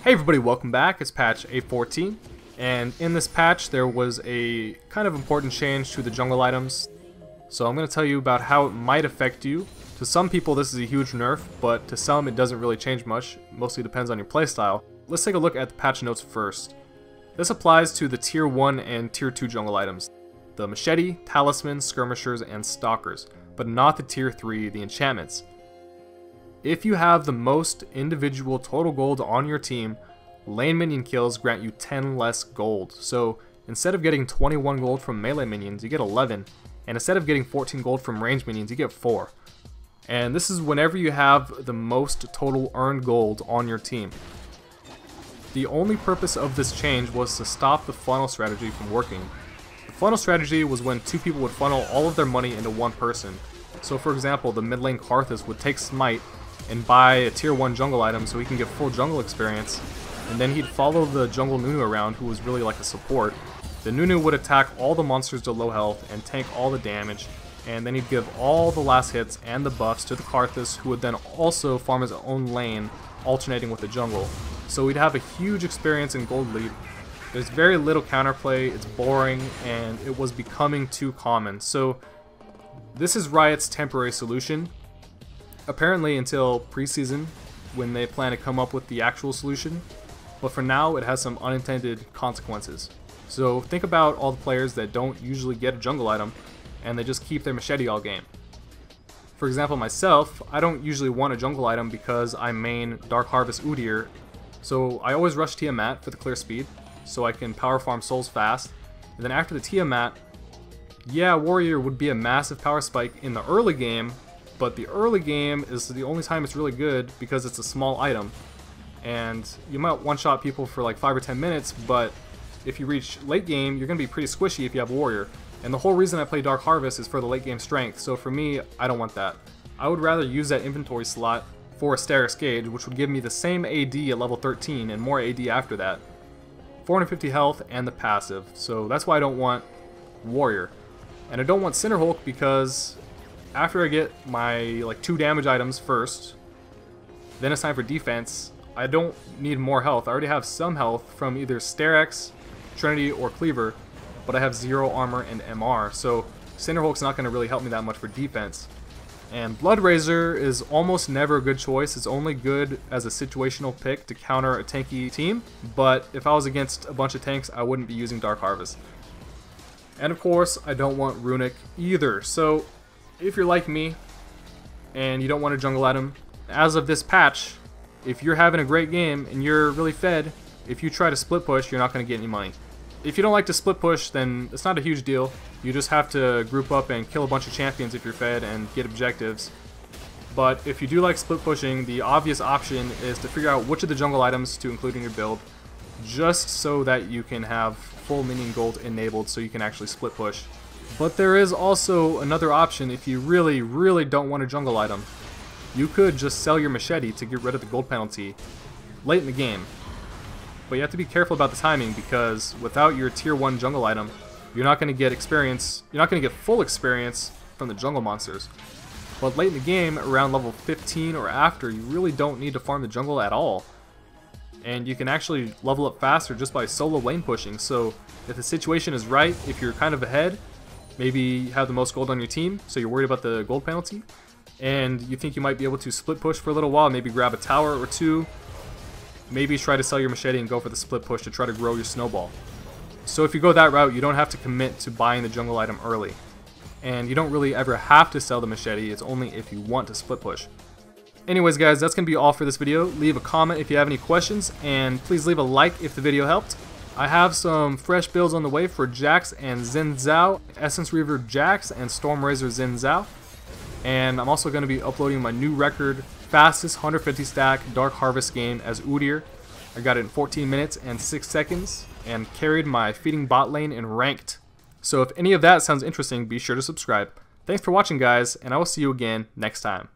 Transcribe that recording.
Hey everybody, welcome back. It's patch 8.14, and in this patch there was a kind of important change to the jungle items. So I'm going to tell you about how it might affect you. To some people this is a huge nerf, but to some it doesn't really change much. Mostly depends on your playstyle. Let's take a look at the patch notes first. This applies to the tier 1 and tier 2 jungle items. The machete, talisman, skirmishers, and stalkers, but not the tier 3, the enchantments. If you have the most individual total gold on your team, lane minion kills grant you 10 less gold. So instead of getting 21 gold from melee minions, you get 11. And instead of getting 14 gold from range minions, you get 4. And this is whenever you have the most total earned gold on your team. The only purpose of this change was to stop the funnel strategy from working. The funnel strategy was when two people would funnel all of their money into one person. So for example, the mid lane Karthus would take Smite and buy a tier 1 jungle item so he can get full jungle experience, and then he'd follow the jungle Nunu around, who was really like a support. The Nunu would attack all the monsters to low health and tank all the damage, and then he'd give all the last hits and the buffs to the Karthus, who would then also farm his own lane, alternating with the jungle. So he'd have a huge experience and gold lead. There's very little counterplay, it's boring, and it was becoming too common. So this is Riot's temporary solution. Apparently until preseason, when they plan to come up with the actual solution, but for now it has some unintended consequences. So think about all the players that don't usually get a jungle item and they just keep their machete all game. For example, myself, I don't usually want a jungle item because I main Dark Harvest Udyr, so I always rush Tiamat for the clear speed so I can power farm souls fast, and then after the Tiamat, yeah, Warrior would be a massive power spike in the early game, but the early game is the only time it's really good because it's a small item. And you might one-shot people for like 5 or 10 minutes, but if you reach late game, you're going to be pretty squishy if you have Warrior. And the whole reason I play Dark Harvest is for the late game strength, so for me, I don't want that. I would rather use that inventory slot for a Steris Gauge, which would give me the same AD at level 13 and more AD after that. 450 health and the passive, so that's why I don't want Warrior. And I don't want Cinderhulk because after I get my like 2 damage items first, then it's time for defense. I don't need more health. I already have some health from either Sterex, Trinity, or Cleaver, but I have 0 armor and MR, so Cinderhulk's not going to really help me that much for defense. And Bloodrazor is almost never a good choice. It's only good as a situational pick to counter a tanky team, but if I was against a bunch of tanks, I wouldn't be using Dark Harvest. And of course, I don't want Runic either, so if you're like me and you don't want a jungle item, as of this patch, if you're having a great game and you're really fed, if you try to split push, you're not going to get any money. If you don't like to split push, then it's not a huge deal. You just have to group up and kill a bunch of champions if you're fed and get objectives. But if you do like split pushing, the obvious option is to figure out which of the jungle items to include in your build, just so that you can have full minion gold enabled so you can actually split push. But there is also another option if you really don't want a jungle item. You could just sell your machete to get rid of the gold penalty late in the game. But you have to be careful about the timing because without your tier 1 jungle item, you're not going to get experience, you're not going to get full experience from the jungle monsters. But late in the game, around level 15 or after, you really don't need to farm the jungle at all. And you can actually level up faster just by solo lane pushing. So if the situation is right, if you're kind of ahead, maybe you have the most gold on your team, so you're worried about the gold penalty, and you think you might be able to split push for a little while, maybe grab a tower or 2, maybe try to sell your machete and go for the split push to try to grow your snowball. So if you go that route, you don't have to commit to buying the jungle item early. And you don't really ever have to sell the machete, it's only if you want to split push. Anyways guys, that's going to be all for this video. Leave a comment if you have any questions, and please leave a like if the video helped. I have some fresh builds on the way for Jax and Xin Zhao, Essence Reaver Jax and Stormrazor Xin Zhao. And I'm also going to be uploading my new record, fastest 150 stack Dark Harvest game as Udyr. I got it in 14 minutes and 6 seconds, and carried my feeding bot lane in ranked. So if any of that sounds interesting, be sure to subscribe. Thanks for watching guys, and I will see you again next time.